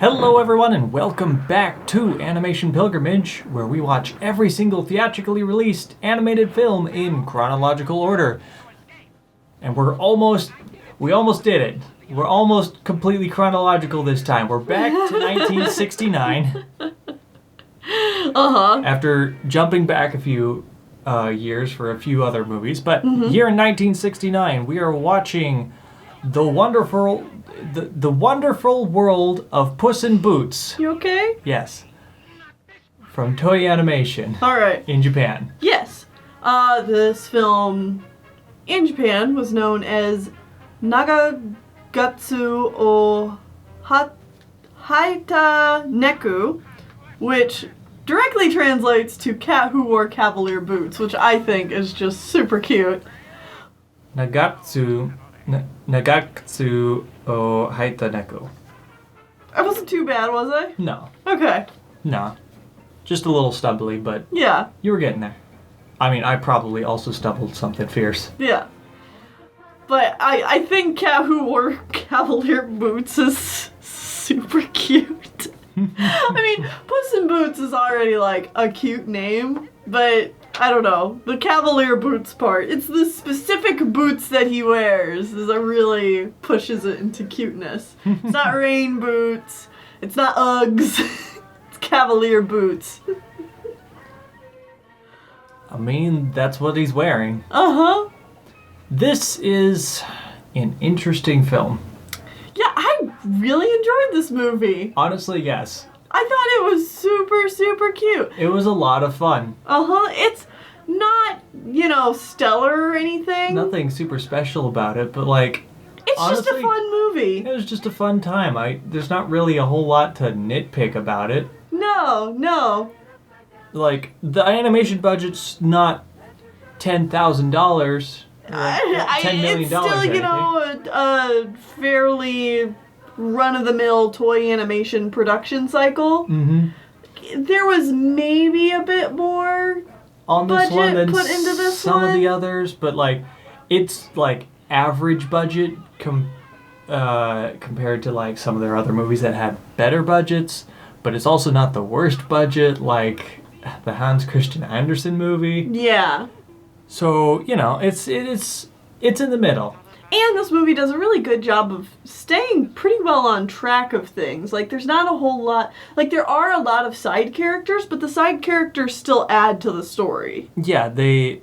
Hello everyone and welcome back to Animation Pilgrimage, where we watch every single theatrically released animated film in chronological order. And we almost did it. We're almost completely chronological this time. We're back to 1969. After jumping back a few years for a few other movies. But here in 1969, we are watching the wonderful world of Puss in Boots. You okay? Yes. From Toei Animation. Alright. In Japan. Yes. This film in Japan was known as Nagagatsu o Haita Neku, which directly translates to Cat Who Wore Cavalier Boots, which I think is just super cute. Nagatsu o Haita Neku. I wasn't too bad, was I? No. Okay. No. Just a little stumbly, but yeah, you were getting there. I mean, I probably also stumbled something fierce. Yeah. But I think Cat Who Wore Cavalier Boots is super cute. I mean, Puss in Boots is already like a cute name, but I don't know. The Cavalier Boots part, it's the specific boots that he wears that really pushes it into cuteness. It's not rain boots. It's not Uggs. It's Cavalier Boots. I mean, that's what he's wearing. Uh-huh. This is an interesting film. Yeah, I really enjoyed this movie. Honestly, yes. I thought it was super, super cute. It was a lot of fun. Uh-huh. It's not, stellar or anything. Nothing super special about it, but like... It's honestly, just a fun movie. It was just a fun time. There's not really a whole lot to nitpick about it. No. Like, the animation budget's not $10,000. $10 million. It's still, a fairly run-of-the-mill toy animation production cycle. Mm-hmm. There was maybe a bit more on this budget one than put into this some of the others, but like, it's like average budget compared to like some of their other movies that had better budgets, but it's also not the worst budget like the Hans Christian Andersen movie. Yeah. So, it's in the middle. And this movie does a really good job of staying pretty well on track of things. Like, there's not a whole lot... Like, there are a lot of side characters, but the side characters still add to the story. Yeah,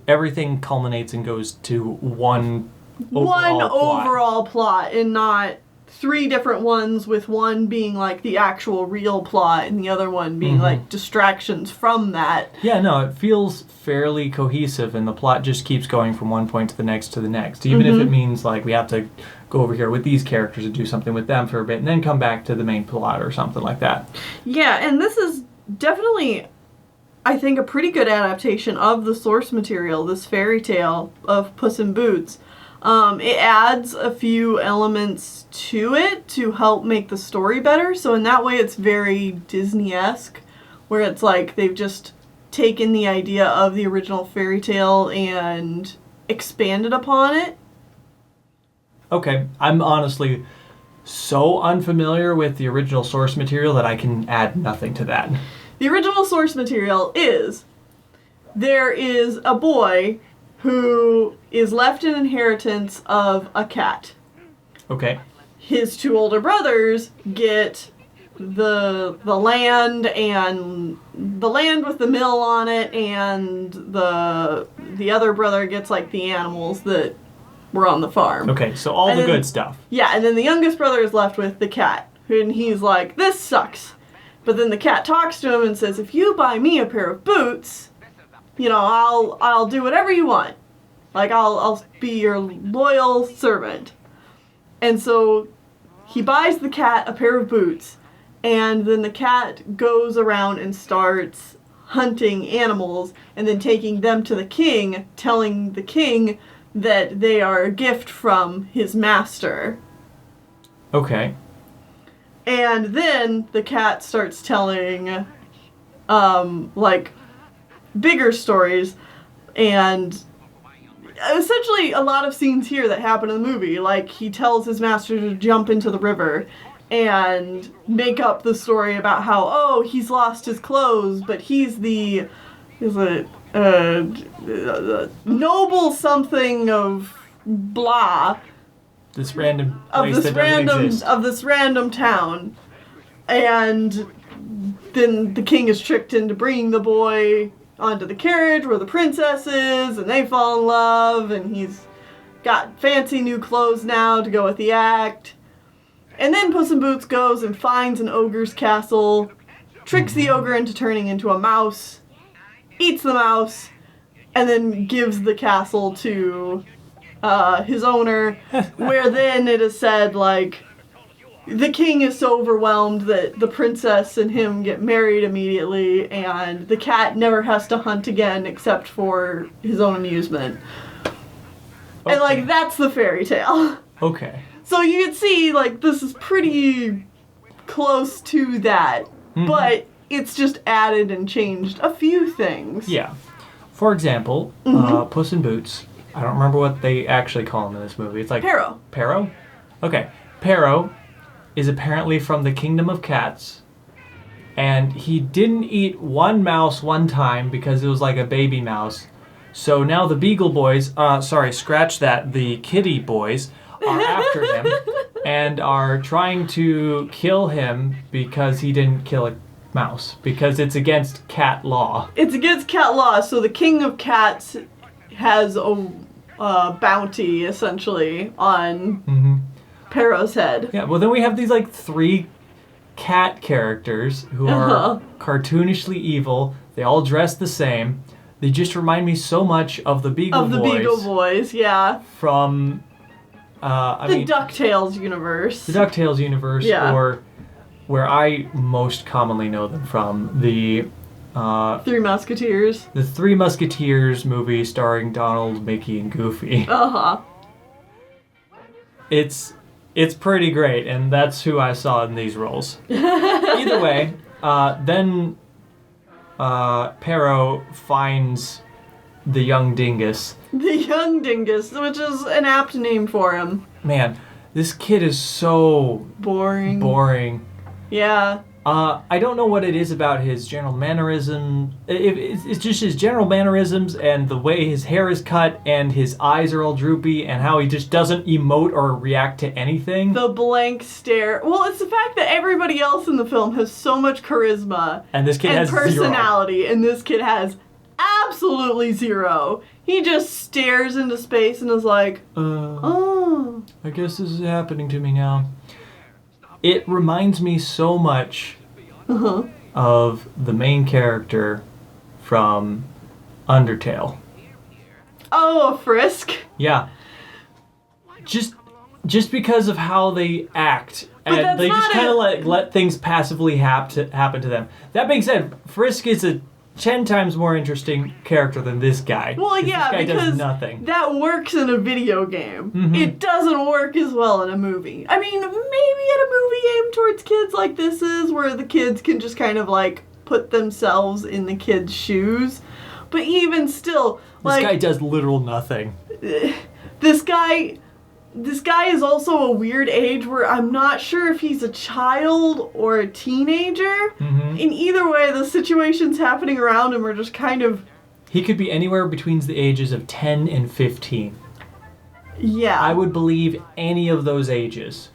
everything culminates and goes to one overall plot, and not three different ones, with one being like the actual real plot and the other one being like distractions from that. Yeah, no, it feels fairly cohesive and the plot just keeps going from one point to the next even if it means like we have to go over here with these characters and do something with them for a bit and then come back to the main plot or something like that. Yeah, and this is definitely, I think, a pretty good adaptation of the source material, this fairy tale of Puss in Boots. It adds a few elements to it to help make the story better. So in that way, it's very Disney-esque, where it's like they've just taken the idea of the original fairy tale and expanded upon it. Okay, I'm honestly so unfamiliar with the original source material that I can add nothing to that. The original source material is, there is a boy who is left an inheritance of a cat. Okay. His two older brothers get the land, and the land with the mill on it, and the other brother gets like the animals that were on the farm. Okay, so all the good stuff. Yeah, and then the youngest brother is left with the cat, and he's like, this sucks. But then the cat talks to him and says, if you buy me a pair of boots, I'll do whatever you want. Like, I'll be your loyal servant. And so he buys the cat a pair of boots, and then the cat goes around and starts hunting animals and then taking them to the king, telling the king that they are a gift from his master. Okay. And then the cat starts telling, bigger stories, and essentially a lot of scenes here that happen in the movie. Like, he tells his master to jump into the river, and make up the story about how, oh, he's lost his clothes, but he's a noble something of blah. This random place that doesn't exist. Of this random town. And then the king is tricked into bringing the boy onto the carriage where the princess is, and they fall in love, and he's got fancy new clothes now to go with the act. And then Puss in Boots goes and finds an ogre's castle, tricks the ogre into turning into a mouse, eats the mouse, and then gives the castle to his owner, where then it is said, like, the king is so overwhelmed that the princess and him get married immediately, and the cat never has to hunt again except for his own amusement. Okay. And, like, that's the fairy tale. Okay. So you can see, like, this is pretty close to that, but it's just added and changed a few things. Yeah. For example, Puss in Boots, I don't remember what they actually call him in this movie. It's like... Pero. Pero? Okay. Pero is apparently from the Kingdom of Cats, and he didn't eat one mouse one time because it was like a baby mouse. So now the Beagle Boys, scratch that, the Kitty Boys, are after him and are trying to kill him because he didn't kill a mouse, because it's against cat law. It's against cat law, so the King of Cats has a bounty, essentially, on Pero's head. Yeah, well then we have these like 3 cat characters who are cartoonishly evil. They all dress the same. They just remind me so much of the Beagle Boys. Of the Beagle Boys, yeah. From, DuckTales universe. The DuckTales universe, yeah. Or where I most commonly know them from, the... Three Musketeers. The Three Musketeers movie starring Donald, Mickey, and Goofy. It's pretty great, and that's who I saw in these roles. Either way, then Pero finds the young dingus. The young dingus, which is an apt name for him. Man, this kid is so... Boring. Yeah. I don't know what it is about his general mannerism. It's just his general mannerisms and the way his hair is cut and his eyes are all droopy and how he just doesn't emote or react to anything. The blank stare. Well, it's the fact that everybody else in the film has so much charisma and this kid has personality, 0. And this kid has absolutely 0. He just stares into space and is like, oh. I guess this is happening to me now. It reminds me so much of the main character from Undertale. Oh, Frisk? Yeah. Just because of how they act. But And they just kind of let things passively happen to them. That being said, Frisk is a 10 times more interesting character than this guy. Well, yeah, this guy because does nothing. That works in a video game. It doesn't work as well in a movie. I mean, maybe in a movie aimed towards kids like this is, where the kids can just kind of, like, put themselves in the kids' shoes. But even still, like... This guy does literal nothing. This guy is also a weird age where I'm not sure if he's a child or a teenager. In either way, the situations happening around him are just kind of... He could be anywhere between the ages of 10 and 15. Yeah. I would believe any of those ages.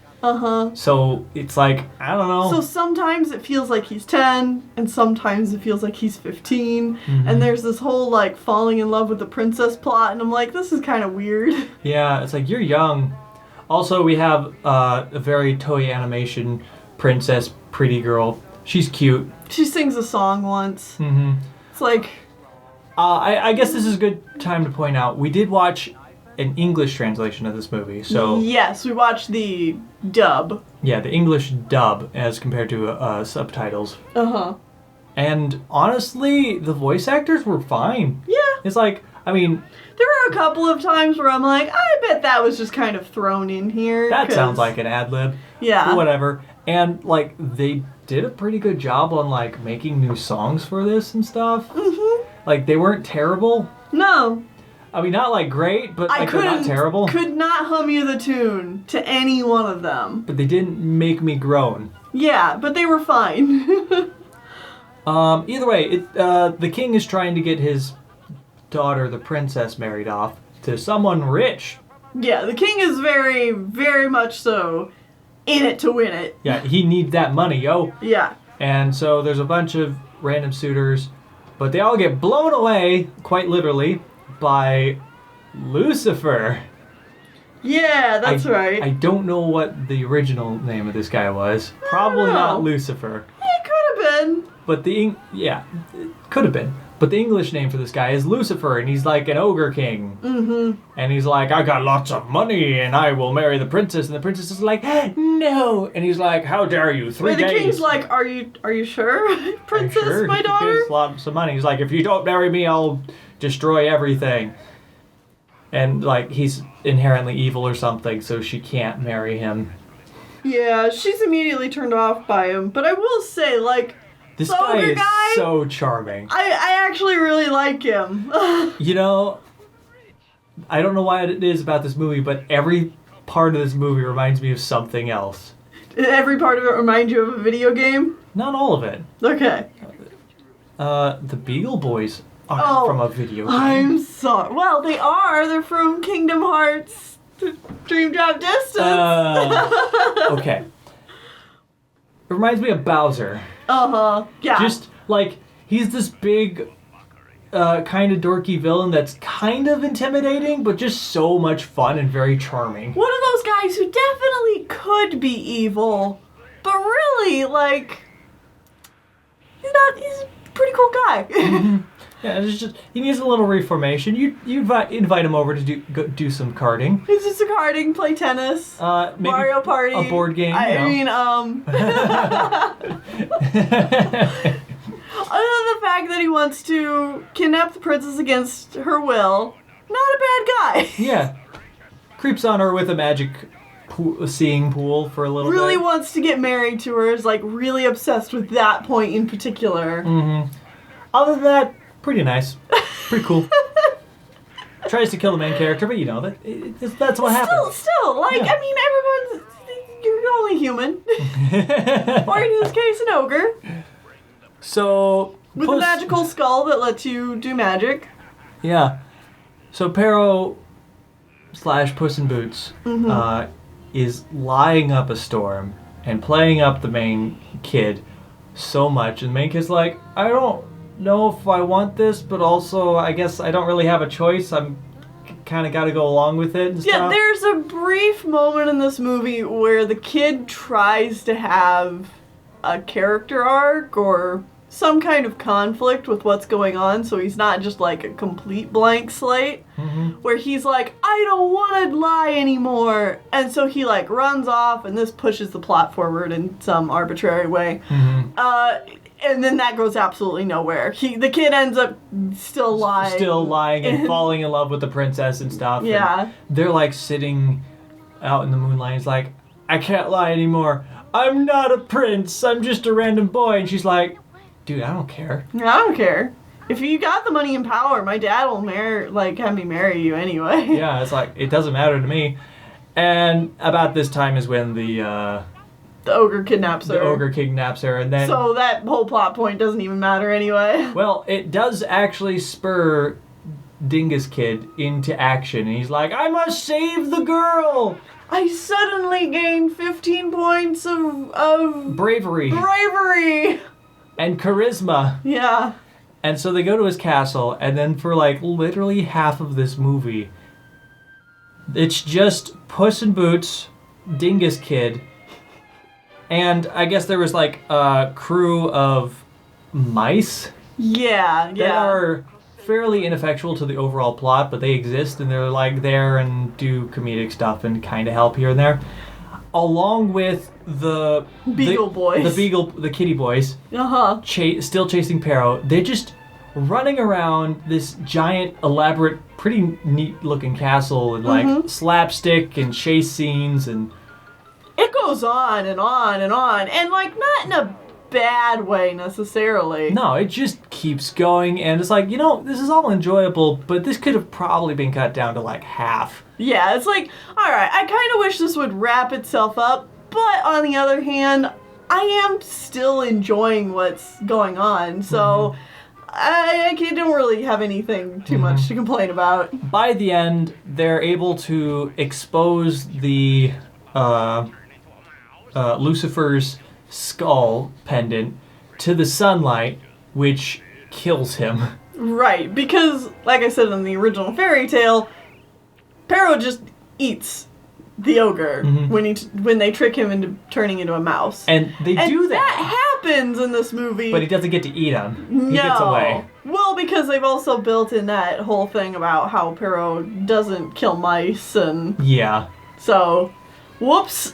So it's like, I don't know. So sometimes it feels like he's 10, and sometimes it feels like he's 15, and there's this whole, like, falling in love with the princess plot, and I'm like, this is kind of weird. Yeah, it's like, you're young. Also, we have a very Toei animation princess, pretty girl. She's cute. She sings a song once. It's like... I guess this is a good time to point out, we did watch an English translation of this movie, so... Yes, we watched the dub. Yeah, the English dub as compared to subtitles. And honestly, the voice actors were fine. Yeah. It's like, I mean... There were a couple of times where I'm like, I bet that was just kind of thrown in here. That sounds like an ad-lib. Yeah. Whatever. And, like, they did a pretty good job on, like, making new songs for this and stuff. Like, they weren't terrible. No. I mean, not like great, but like they're not terrible. Could not hum you the tune to any one of them. But they didn't make me groan. Yeah, but they were fine. Either way, the king is trying to get his daughter, the princess, married off to someone rich. Yeah, the king is very, very much so in it to win it. Yeah, he needs that money, yo. Yeah. And so there's a bunch of random suitors, but they all get blown away, quite literally, by Lucifer. Yeah, that's right. I don't know what the original name of this guy was. Probably not Lucifer. It could have been. But it could have been. But the English name for this guy is Lucifer, and he's like an ogre king. Mm-hmm. And he's like, I got lots of money, and I will marry the princess. And the princess is like, no. And he's like, how dare you? 3 days. The king's like, are you sure, princess, sure? my daughter? He gives lots of money. He's like, if you don't marry me, I'll destroy everything. And like, he's inherently evil or something, so she can't marry him. Yeah, she's immediately turned off by him. But I will say, like, this guy is so charming. I actually really like him. You know, I don't know why it is about this movie, but every part of this movie reminds me of something else. Every part of it reminds you of a video game? Not all of it. Okay. The Beagle Boys aren't from a video game. I'm sorry. Well, they are. They're from Kingdom Hearts Dream Drop Distance. Okay. It reminds me of Bowser. Uh-huh. Yeah. Just, like, he's this big, kind of dorky villain that's kind of intimidating, but just so much fun and very charming. One of those guys who definitely could be evil, but really, like, he's a pretty cool guy. Mm-hmm. Yeah, it's just, he needs a little reformation. You invite him over to do some karting. He's just a karting, play tennis, maybe Mario Party, a board game. Other than the fact that he wants to kidnap the princess against her will, not a bad guy. Yeah, creeps on her with a magic seeing pool for a little bit. Really wants to get married to her. Is like really obsessed with that point in particular. Mm-hmm. Other than that, pretty nice. Pretty cool. Tries to kill the main character, but you know, that's what happens. Still, like, yeah. I mean, you're only human. Or in this case, an ogre. So... With a magical skull that lets you do magic. Yeah. So Pero / Puss in Boots is lying up a storm and playing up the main kid so much. And the main kid's like, I don't know if I want this, but also I guess I don't really have a choice. I'm kind of got to go along with it and stuff. Yeah, there's a brief moment in this movie where the kid tries to have a character arc or some kind of conflict with what's going on, so he's not just like a complete blank slate, where he's like, I don't want to lie anymore, and so he like runs off, and this pushes the plot forward in some arbitrary way. And then that goes absolutely nowhere. The kid ends up still lying and falling in love with the princess and stuff. Yeah. And they're like sitting out in the moonlight. He's like, I can't lie anymore. I'm not a prince. I'm just a random boy. And she's like, dude, I don't care. I don't care. If you got the money and power, my dad will have me marry you anyway. Yeah, it's like, it doesn't matter to me. And about this time is when the ogre kidnaps her. The ogre kidnaps her, and then... So that whole plot point doesn't even matter anyway. Well, it does actually spur Dingus Kid into action, and he's like, I must save the girl! I suddenly gained 15 points of... Bravery. And charisma. Yeah. And so they go to his castle, and then for like literally half of this movie, it's just Puss in Boots, Dingus Kid, and I guess there was like a crew of mice. Yeah. That are fairly ineffectual to the overall plot, but they exist and they're like there and do comedic stuff and kind of help here and there. Along with the Beagle Boys. The kitty boys. Still chasing Pero. They're just running around this giant, elaborate, pretty neat looking castle and like slapstick and chase scenes and... It goes on and on and on. And like not in a bad way necessarily. No, it just keeps going, and it's like, this is all enjoyable, but this could have probably been cut down to like half. Yeah, it's like, alright, I kind of wish this would wrap itself up, but on the other hand, I am still enjoying what's going on, so I don't really have anything too much to complain about. By the end, they're able to expose the Lucifer's skull pendant to the sunlight, which kills him. Right, because, like I said in the original fairy tale, Pero just eats the ogre when they trick him into turning into a mouse. And they do that. That happens in this movie. But he doesn't get to eat him. No. He gets away. Well, because they've also built in that whole thing about how Pero doesn't kill mice, and... Yeah. So, whoops.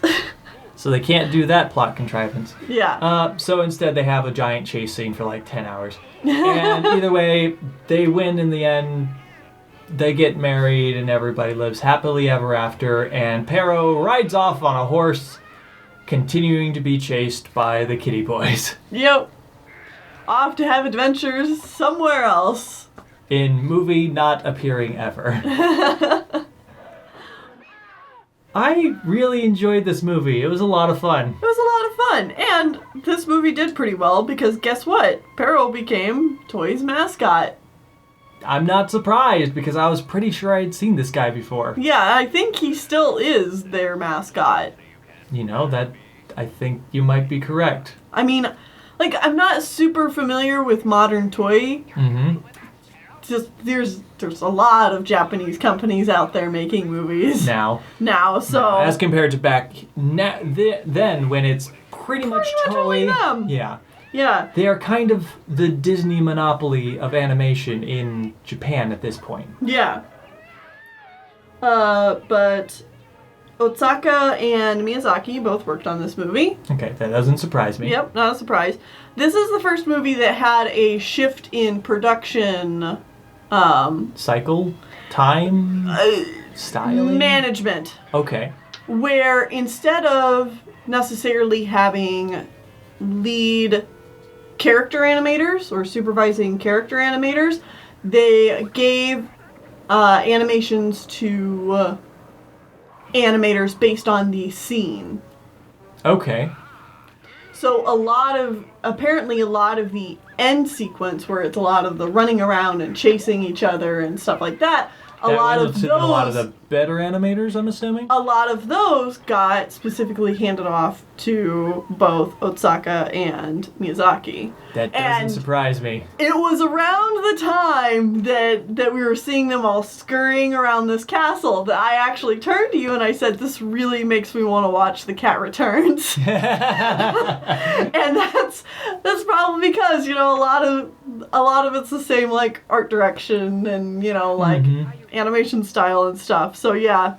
So they can't do that plot contrivance. Yeah. So instead they have a giant chase scene for like 10 hours. And either way, they win in the end. They get married and everybody lives happily ever after. And Pero rides off on a horse, continuing to be chased by the kitty boys. Yep. Off to have adventures somewhere else. In movie not appearing ever. I really enjoyed this movie. It was a lot of fun. It was a lot of fun. And this movie did pretty well because guess what? Pero became Toy's mascot. I'm not surprised because I was pretty sure I had seen this guy before. Yeah, I think he still is their mascot. That I think you might be correct. I mean, like, I'm not super familiar with modern toy. Just there's a lot of Japanese companies out there making movies Now, so as compared to back then when it's pretty much only them. Yeah. They are kind of the Disney monopoly of animation in Japan at this point. Yeah. But Otsuka and Miyazaki both worked on this movie. Okay, that doesn't surprise me. Yep, not a surprise. This is the first movie that had a shift in production cycle, time, styling, management. Okay. Where instead of necessarily having lead character animators or supervising character animators, they gave animations to animators based on the scene. Okay. So apparently a lot of the end sequence where it's a lot of the running around and chasing each other and stuff like that, a lot of the better animators, I'm assuming? A lot of those got specifically handed off to both Otsuka and Miyazaki. That doesn't surprise me. It was around the time that we were seeing them all scurrying around this castle that I actually turned to you and I said, this really makes me want to watch The Cat Returns. And that's probably because, a lot of it's the same, like, art direction and, like, animation style and stuff. So, yeah.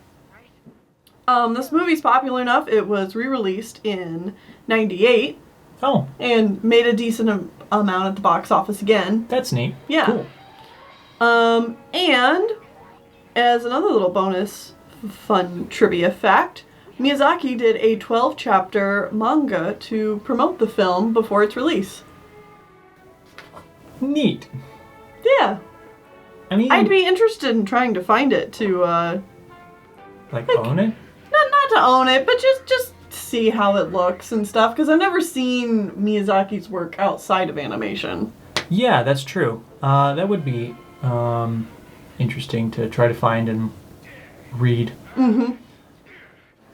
This movie's popular enough, it was re-released in 98. Oh. And made a decent amount at the box office again. That's neat. Yeah. Cool. And as another little bonus fun trivia fact, Miyazaki did a 12-chapter manga to promote the film before its release. Neat. Yeah. I mean, I'd be interested in trying to find it to, like own it? Not to own it, but just see how it looks and stuff, because I've never seen Miyazaki's work outside of animation. Yeah, that's true. That would be interesting to try to find and read.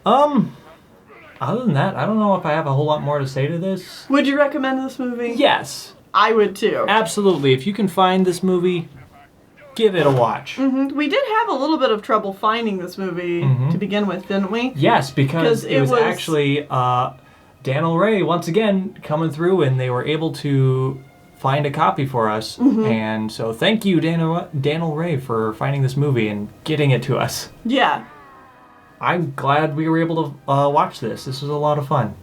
Other than that, I don't know if I have a whole lot more to say to this. Would you recommend this movie? Yes. I would too. Absolutely. If you can find this movie, give it a watch. We did have a little bit of trouble finding this movie to begin with, didn't we? Yes, because it was actually Daniel Ray, once again, coming through, and they were able to find a copy for us. And so thank you, Daniel Ray, for finding this movie and getting it to us. Yeah. I'm glad we were able to watch this. This was a lot of fun.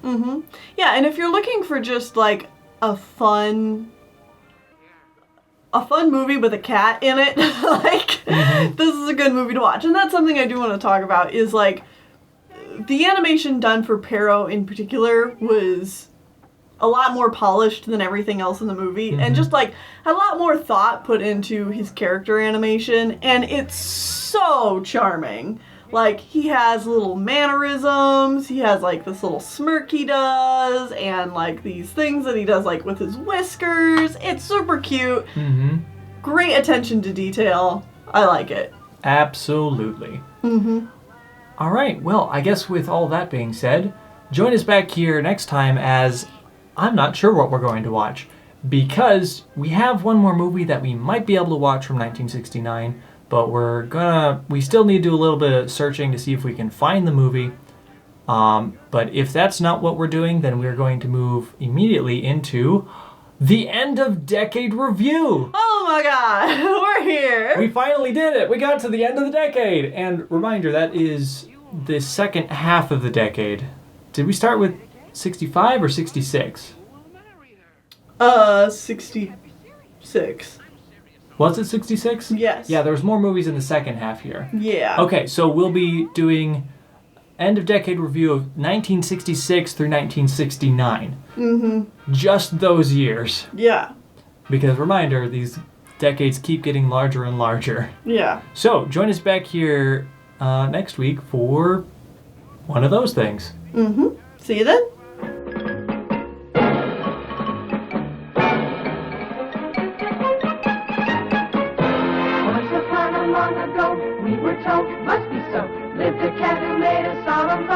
Yeah, and if you're looking for just, like, a fun movie with a cat in it, like, this is a good movie to watch. And that's something I do want to talk about, is, like, the animation done for Pero in particular was a lot more polished than everything else in the movie, and just like a lot more thought put into his character animation, and it's so charming. Like, he has little mannerisms, he has like this little smirk he does, and like these things that he does like with his whiskers. It's super cute. Great attention to detail. I like it. Absolutely. All right, well, I guess with all that being said, join us back here next time as I'm not sure what we're going to watch, because we have one more movie that we might be able to watch from 1969, but we still need to do a little bit of searching to see if we can find the movie. But if that's not what we're doing, then we're going to move immediately into the end of decade review. Oh my god, we're here. We finally did it. We got to the end of the decade. And reminder, that is the second half of the decade. Did we start with 65 or 66? 66. Was it 66? Yes. Yeah, there was more movies in the second half here. Yeah. Okay, so we'll be doing end of decade review of 1966 through 1969. Just those years. Yeah. Because reminder, these decades keep getting larger and larger. Yeah. So join us back here next week for one of those things. See you then. Once upon a long ago, we were told, must be so, lived a cat who made a song of